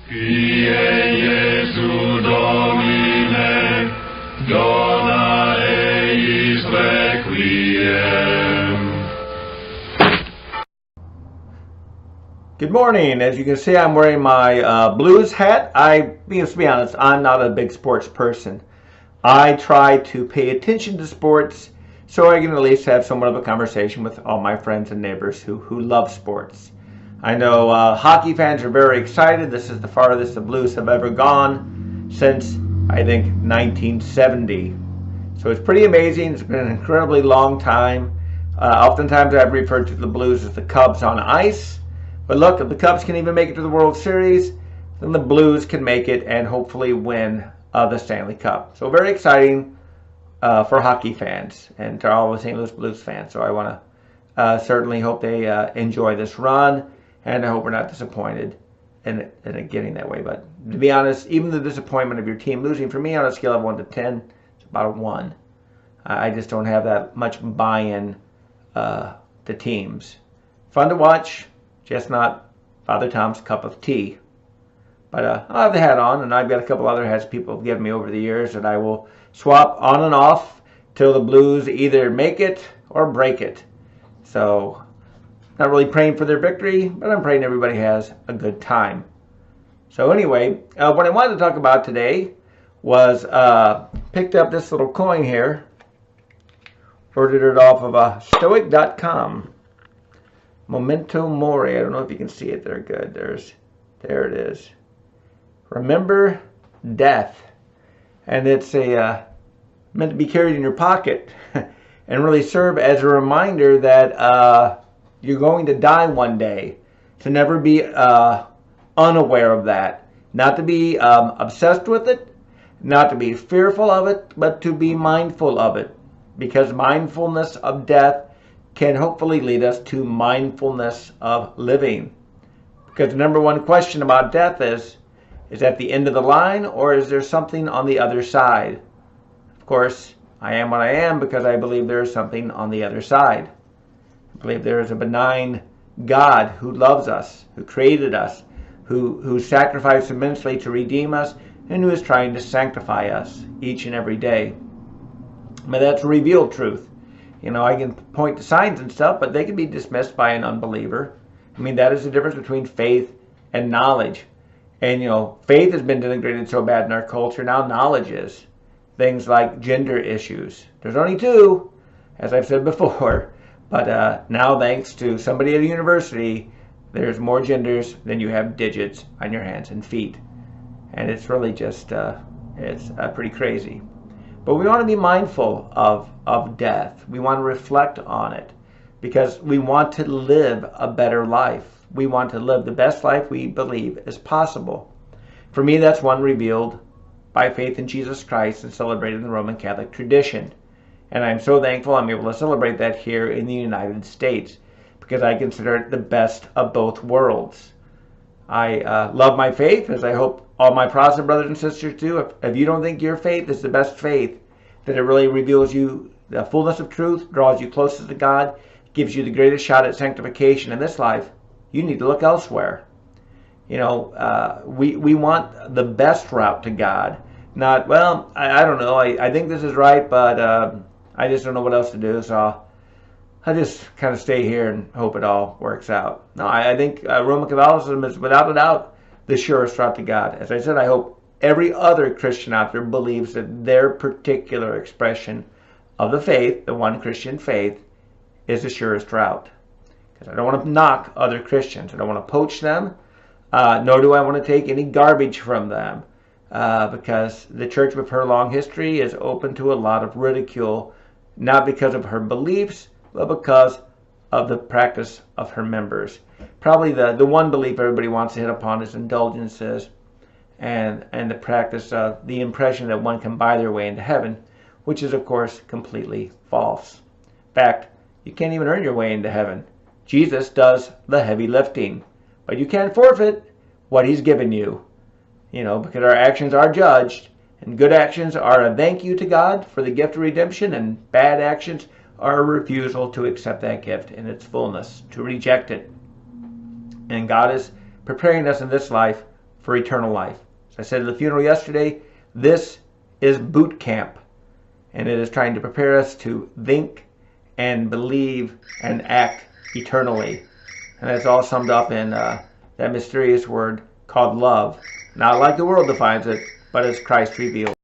Kyrie Jesu Domine, dona eis requiem. Good morning. As you can see, I'm wearing my Blues hat. To be honest, I'm not a big sports person. I try to pay attention to sports so I can at least have somewhat of a conversation with all my friends and neighbors who love sports. I know hockey fans are very excited. This is the farthest the Blues have ever gone since, I think, 1970. So it's pretty amazing. It's been an incredibly long time. Oftentimes I've referred to the Blues as the Cubs on ice. But look, if the Cubs can even make it to the World Series, then the Blues can make it and hopefully win the Stanley Cup. So very exciting for hockey fans and to all the St. Louis Blues fans. So I want to certainly hope they enjoy this run, and I hope we're not disappointed in it getting that way. But to be honest, even the disappointment of your team losing, for me on a scale of 1 to 10, it's about a 1. I just don't have that much buy-in to teams. Fun to watch, just not Father Tom's cup of tea. But I'll have the hat on, and I've got a couple other hats people have given me over the years that I will swap on and off till the Blues either make it or break it. So, not really praying for their victory, but I'm praying everybody has a good time. So anyway, what I wanted to talk about today was picked up this little coin here, ordered it off of stoic.com. Memento Mori. I don't know if you can see it there good. There it is. Remember death. And it's meant to be carried in your pocket and really serve as a reminder that you're going to die one day. To never be unaware of that. Not to be obsessed with it. Not to be fearful of it, but to be mindful of it. Because mindfulness of death can hopefully lead us to mindfulness of living. Because the number one question about death is that the end of the line, or is there something on the other side? Of course, I am what I am because I believe there is something on the other side. I believe there is a benign God who loves us, who created us, who sacrificed immensely to redeem us, and who is trying to sanctify us each and every day. But that's revealed truth. You know, I can point to signs and stuff, but they can be dismissed by an unbeliever. I mean, that is the difference between faith and knowledge. And, you know, faith has been denigrated so bad in our culture. Now knowledge is. Things like gender issues. There's only 2, as I've said before. But now, thanks to somebody at a university, there's more genders than you have digits on your hands and feet. And it's really just, it's pretty crazy. But we want to be mindful of death. We want to reflect on it because we want to live a better life. We want to live the best life we believe is possible. For me, that's one revealed by faith in Jesus Christ and celebrated in the Roman Catholic tradition. And I'm so thankful I'm able to celebrate that here in the United States because I consider it the best of both worlds. I love my faith, as I hope all my Protestant brothers and sisters do. If you don't think your faith is the best faith, that it really reveals you the fullness of truth, draws you closest to God, gives you the greatest shot at sanctification in this life, you need to look elsewhere. You know, we want the best route to God. Not, well, I don't know, I think this is right, but I just don't know what else to do, so I'll just kind of stay here and hope it all works out. No, I think Roman Catholicism is without a doubt the surest route to God. As I said, I hope every other Christian out there believes that their particular expression of the faith, the one Christian faith, is the surest route. Because I don't want to knock other Christians. I don't want to poach them, nor do I want to take any garbage from them. Because the church with her long history is open to a lot of ridicule, not because of her beliefs, but because of the practice of her members. Probably the one belief everybody wants to hit upon is indulgences and the practice of the impression that one can buy their way into heaven, which is, of course, completely false. In fact, you can't even earn your way into heaven. Jesus does the heavy lifting, but you can't forfeit what he's given you. You know, because our actions are judged, and good actions are a thank you to God for the gift of redemption, and bad actions are a refusal to accept that gift in its fullness, to reject it. And God is preparing us in this life for eternal life. As I said at the funeral yesterday, this is boot camp, and it is trying to prepare us to think and believe and act eternally. And that's all summed up in that mysterious word called love. Not like the world defines it, but as Christ revealed.